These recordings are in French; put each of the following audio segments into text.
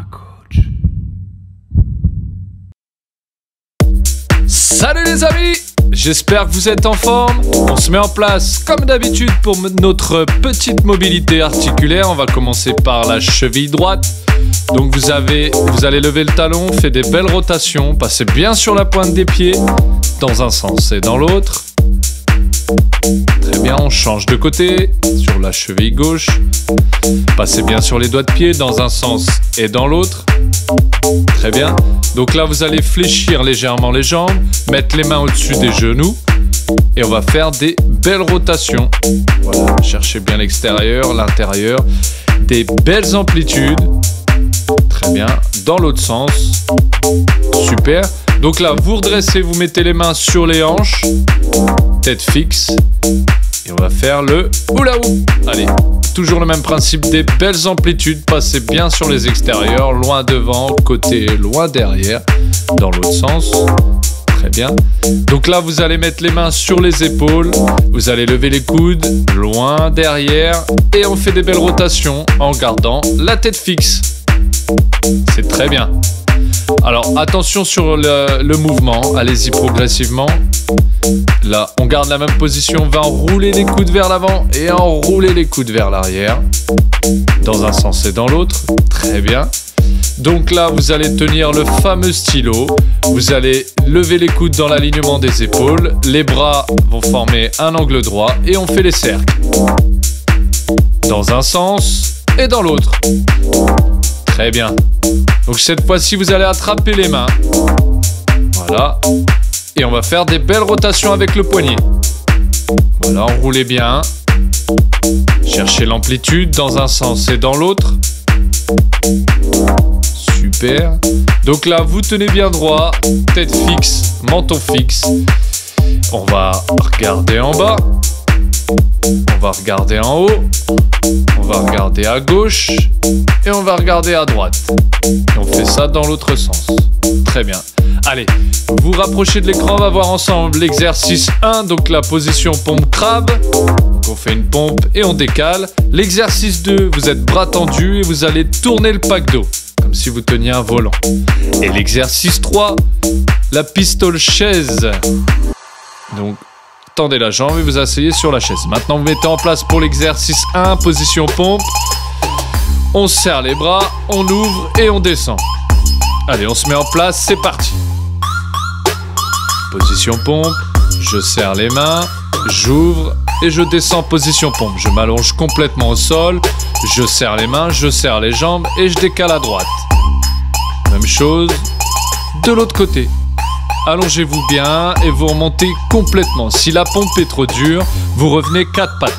coach. Salut les amis, j'espère que vous êtes en forme. On se met en place comme d'habitude pour notre petite mobilité articulaire. On va commencer par la cheville droite. Donc vous allez lever le talon, faites des belles rotations, passez bien sur la pointe des pieds dans un sens et dans l'autre. Très bien, on change de côté sur la cheville gauche. Passez bien sur les doigts de pied dans un sens et dans l'autre. Très bien. Donc là, vous allez fléchir légèrement les jambes, mettre les mains au-dessus des genoux et on va faire des belles rotations. Voilà, cherchez bien l'extérieur, l'intérieur. Des belles amplitudes. Très bien. Dans l'autre sens. Super. Donc là, vous redressez, vous mettez les mains sur les hanches. Tête fixe. Et on va faire le hula hoop. Allez, toujours le même principe, des belles amplitudes. Passez bien sur les extérieurs, loin devant, côté, loin derrière. Dans l'autre sens. Très bien. Donc là, vous allez mettre les mains sur les épaules. Vous allez lever les coudes, loin derrière. Et on fait des belles rotations en gardant la tête fixe. C'est très bien. Alors attention sur le mouvement, allez-y progressivement. Là, on garde la même position, on va enrouler les coudes vers l'avant et enrouler les coudes vers l'arrière. Dans un sens et dans l'autre, très bien. Donc là, vous allez tenir le fameux stylo. Vous allez lever les coudes dans l'alignement des épaules. Les bras vont former un angle droit et on fait les cercles. Dans un sens et dans l'autre. Très bien. Donc cette fois-ci, vous allez attraper les mains. Voilà. Et on va faire des belles rotations avec le poignet. Voilà, enroulez bien. Cherchez l'amplitude dans un sens et dans l'autre. Super. Donc là, vous tenez bien droit. Tête fixe, menton fixe. On va regarder en bas. On va regarder en haut. On va regarder à gauche. Et on va regarder à droite. Et on fait ça dans l'autre sens. Très bien. Allez, vous rapprochez de l'écran, on va voir ensemble l'exercice 1, donc la position pompe crabe. Donc on fait une pompe et on décale. L'exercice 2, vous êtes bras tendus et vous allez tourner le pack dos, comme si vous teniez un volant. Et l'exercice 3, la pistole chaise. Donc, tendez la jambe et vous asseyez sur la chaise. Maintenant, vous mettez en place pour l'exercice 1, position pompe. On serre les bras, on ouvre et on descend. Allez, on se met en place, c'est parti. Position pompe, je serre les mains, j'ouvre et je descends position pompe. Je m'allonge complètement au sol, je serre les mains, je serre les jambes et je décale à droite. Même chose de l'autre côté. Allongez-vous bien et vous remontez complètement. Si la pompe est trop dure, vous revenez 4 pattes.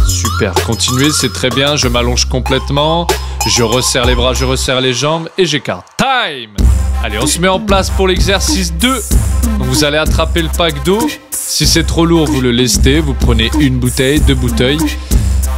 Super, continuez, c'est très bien. Je m'allonge complètement, je resserre les bras, je resserre les jambes et j'écarte. Time! Allez, on se met en place pour l'exercice 2. Donc vous allez attraper le pack d'eau. Si c'est trop lourd, vous le lestez. Vous prenez une bouteille, 2 bouteilles.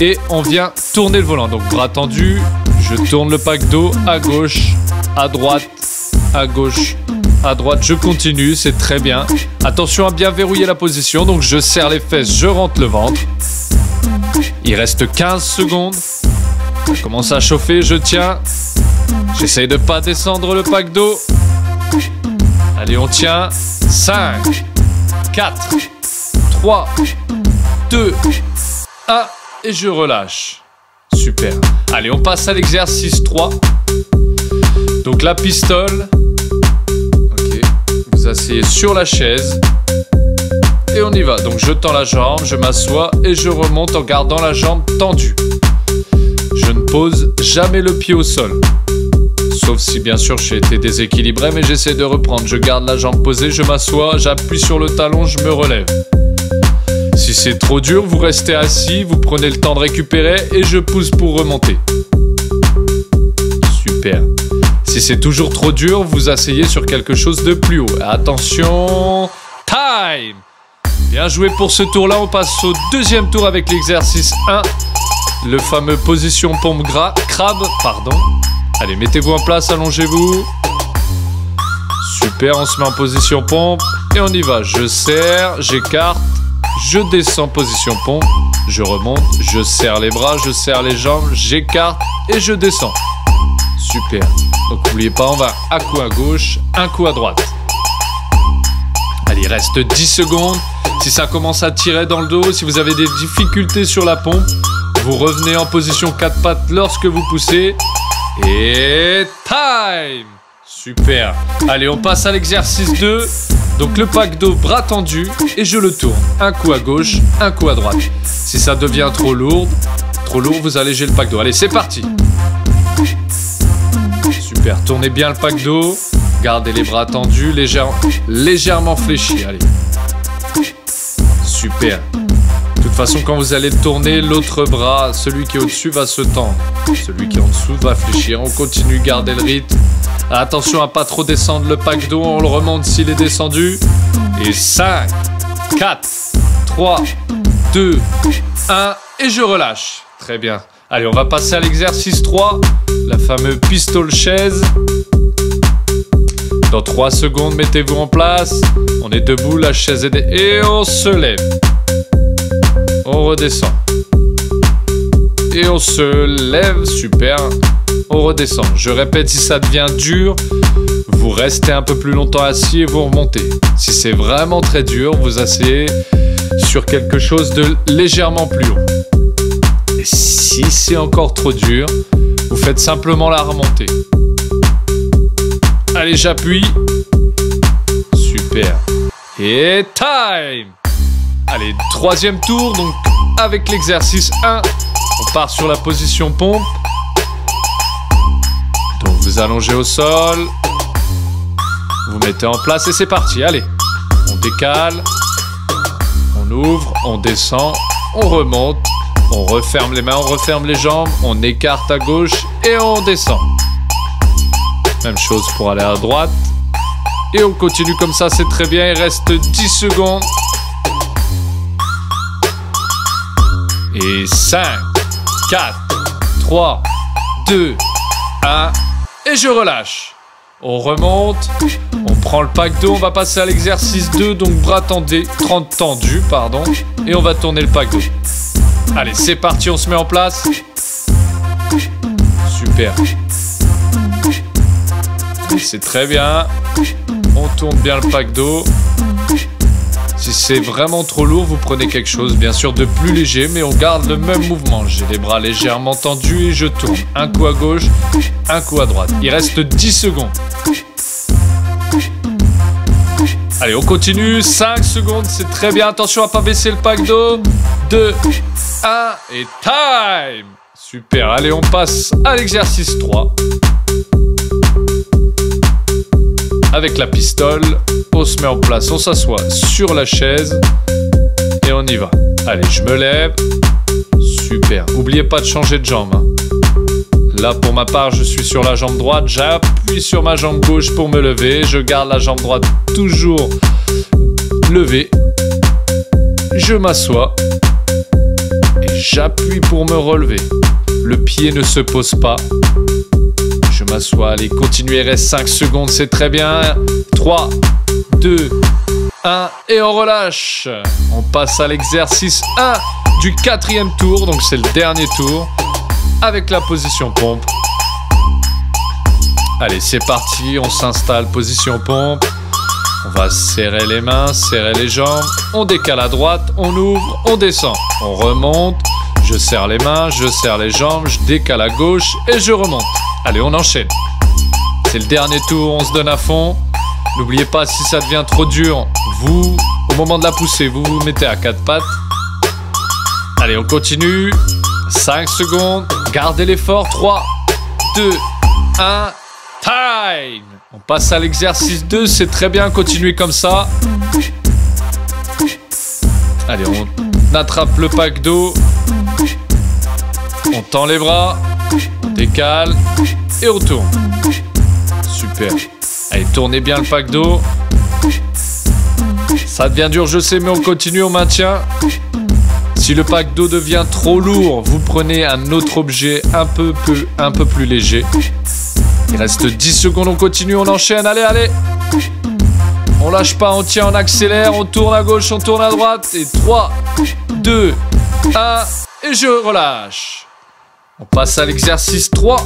Et on vient tourner le volant. Donc bras tendus, je tourne le pack d'eau à gauche, à droite, à gauche, à droite. Je continue, c'est très bien. Attention à bien verrouiller la position. Donc je serre les fesses, je rentre le ventre. Il reste 15 secondes. Ça commence à chauffer, je tiens. J'essaye de ne pas descendre le pack d'eau. Allez, on tient. 5, 4, 3, 2, 1. Et je relâche. Super. Allez, on passe à l'exercice 3. Donc la pistole. Ok. Vous asseyez sur la chaise. Et on y va. Donc je tends la jambe, je m'assois et je remonte en gardant la jambe tendue. Je ne pose jamais le pied au sol. Sauf si bien sûr j'ai été déséquilibré, mais j'essaie de reprendre. Je garde la jambe posée, je m'assois, j'appuie sur le talon, je me relève. Si c'est trop dur, vous restez assis, vous prenez le temps de récupérer et je pousse pour remonter. Super. Si c'est toujours trop dur, vous asseyez sur quelque chose de plus haut. Attention, time! Bien joué pour ce tour-là, on passe au deuxième tour avec l'exercice 1. Le fameux position pompe crabe, pardon. Allez, mettez-vous en place, allongez-vous. Super, on se met en position pompe et on y va. Je serre, j'écarte, je descends position pompe, je remonte, je serre les bras, je serre les jambes, j'écarte et je descends. Super. Donc n'oubliez pas, on va un coup à gauche, un coup à droite. Allez, il reste 10 secondes. Si ça commence à tirer dans le dos, si vous avez des difficultés sur la pompe, vous revenez en position 4 pattes lorsque vous poussez. Et time! Super. Allez, on passe à l'exercice 2. Donc le pack d'eau, bras tendu, et je le tourne. Un coup à gauche, un coup à droite. Si ça devient trop lourd, vous allégez le pack d'eau. Allez, c'est parti. Super, tournez bien le pack d'eau. Gardez les bras tendus, légèrement fléchis. Allez. Super. De toute façon, quand vous allez le tourner, l'autre bras, celui qui est au-dessus, va se tendre. Celui qui est en dessous va fléchir. On continue, gardez le rythme. Attention à pas trop descendre le pack d'eau. On le remonte s'il est descendu. Et 5, 4, 3, 2, 1. Et je relâche. Très bien. Allez, on va passer à l'exercice 3. La fameuse pistole chaise. Dans 3 secondes, mettez-vous en place. On est debout, la chaise est... Et on se lève. On redescend. Et on se lève. Super. On redescend. Je répète, si ça devient dur, vous restez un peu plus longtemps assis et vous remontez. Si c'est vraiment très dur, vous asseyez sur quelque chose de légèrement plus haut. Et si c'est encore trop dur, vous faites simplement la remontée. Allez, j'appuie. Super. Et time! Allez, 3e tour. Donc, avec l'exercice 1, on part sur la position pompe. Donc, vous allongez au sol. Vous mettez en place et c'est parti. Allez, on décale. On ouvre, on descend, on remonte. On referme les mains, on referme les jambes. On écarte à gauche et on descend. Même chose pour aller à droite. Et on continue comme ça, c'est très bien. Il reste 10 secondes. Et 5, 4, 3, 2, 1. Et je relâche. On remonte. On prend le pack d'eau. On va passer à l'exercice 2. Donc bras tendus, pardon. Et on va tourner le pack d'eau. Allez, c'est parti, on se met en place. Super. C'est très bien. On tourne bien le pack d'eau. Si c'est vraiment trop lourd, vous prenez quelque chose, bien sûr, de plus léger, mais on garde le même mouvement. J'ai les bras légèrement tendus et je tourne. Un coup à gauche, un coup à droite. Il reste 10 secondes. Allez, on continue. 5 secondes, c'est très bien. Attention à ne pas baisser le pack d'eau. 2, 1 et time! Super. Allez, on passe à l'exercice 3. Avec la pistole, on se met en place, on s'assoit sur la chaise et on y va. Allez, je me lève. Super. N'oubliez pas de changer de jambe. Là, pour ma part, je suis sur la jambe droite. J'appuie sur ma jambe gauche pour me lever. Je garde la jambe droite toujours levée. Je m'assois et j'appuie pour me relever. Le pied ne se pose pas. Je m'assois, allez, continuez, il reste 5 secondes, c'est très bien. 3, 2, 1, et on relâche. On passe à l'exercice 1 du 4e tour, donc c'est le dernier tour, avec la position pompe. Allez, c'est parti, on s'installe, position pompe. On va serrer les mains, serrer les jambes. On décale à droite, on ouvre, on descend. On remonte, je serre les mains, je serre les jambes, je décale à gauche et je remonte. Allez, on enchaîne. C'est le dernier tour, on se donne à fond. N'oubliez pas, si ça devient trop dur, vous, au moment de la poussée, vous vous mettez à 4 pattes. Allez, on continue. 5 secondes. Gardez l'effort. 3, 2, 1. Time! On passe à l'exercice 2. C'est très bien. Continuez comme ça. Allez, on attrape le pack d'eau. On tend les bras. On décale. Et on tourne. Super. Allez, tournez bien le pack d'eau. Ça devient dur, je sais, mais on continue, on maintient. Si le pack d'eau devient trop lourd, vous prenez un autre objet un peu plus léger. Il reste 10 secondes, on continue, on enchaîne. Allez, allez. On lâche pas, on tient, on accélère, on tourne à gauche, on tourne à droite. Et 3, 2, 1, et je relâche. On passe à l'exercice 3.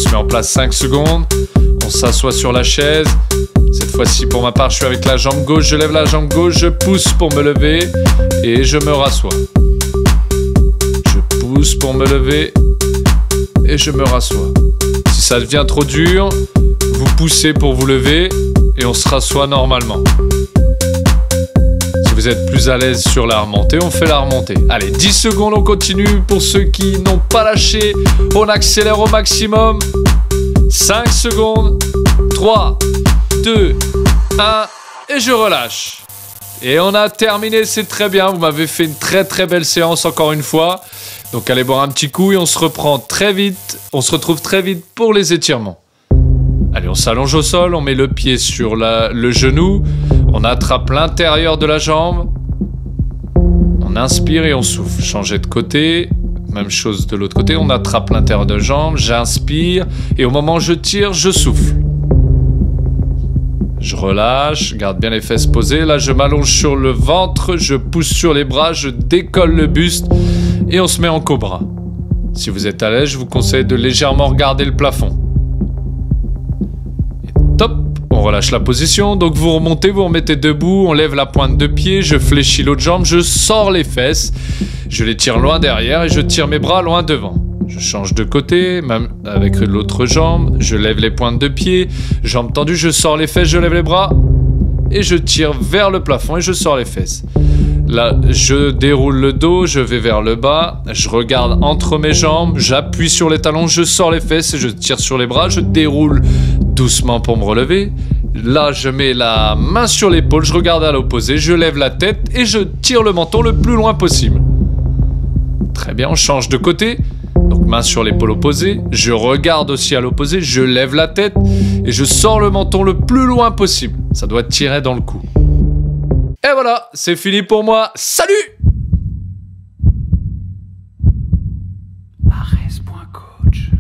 se met en place 5 secondes. On s'assoit sur la chaise. Cette fois-ci, pour ma part, je suis avec la jambe gauche. Je lève la jambe gauche, je pousse pour me lever et je me rassois. Je pousse pour me lever et je me rassois. Si ça devient trop dur, vous poussez pour vous lever et on se rassoit normalement. Si vous êtes plus à l'aise sur la remontée, on fait la remontée. Allez, 10 secondes, on continue. Pour ceux qui n'ont pas lâché, on accélère au maximum. 5 secondes. 3, 2, 1 et je relâche. Et on a terminé, c'est très bien. Vous m'avez fait une très très belle séance encore une fois. Donc allez boire un petit coup et on se reprend très vite. On se retrouve très vite pour les étirements. Allez, on s'allonge au sol, on met le pied sur le genou. On attrape l'intérieur de la jambe. On inspire et on souffle. Changer de côté. Même chose de l'autre côté. On attrape l'intérieur de la jambe. J'inspire. Et au moment où je tire, je souffle. Je relâche, garde bien les fesses posées. Là, je m'allonge sur le ventre, je pousse sur les bras, je décolle le buste et on se met en cobra. Si vous êtes à l'aise, je vous conseille de légèrement regarder le plafond. Et top, on relâche la position. Donc vous remontez, vous remettez debout, on lève la pointe de pied, je fléchis l'autre jambe, je sors les fesses, je les tire loin derrière et je tire mes bras loin devant. Je change de côté, même avec l'autre jambe. Je lève les pointes de pied. Jambes tendues, je sors les fesses, je lève les bras. Et je tire vers le plafond et je sors les fesses. Là, je déroule le dos, je vais vers le bas. Je regarde entre mes jambes. J'appuie sur les talons, je sors les fesses et je tire sur les bras. Je déroule doucement pour me relever. Là, je mets la main sur l'épaule, je regarde à l'opposé. Je lève la tête et je tire le menton le plus loin possible. Très bien, on change de côté. Donc main sur l'épaule opposée, je regarde aussi à l'opposé, je lève la tête et je sors le menton le plus loin possible. Ça doit tirer dans le cou. Et voilà, c'est fini pour moi. Salut! Ares.coach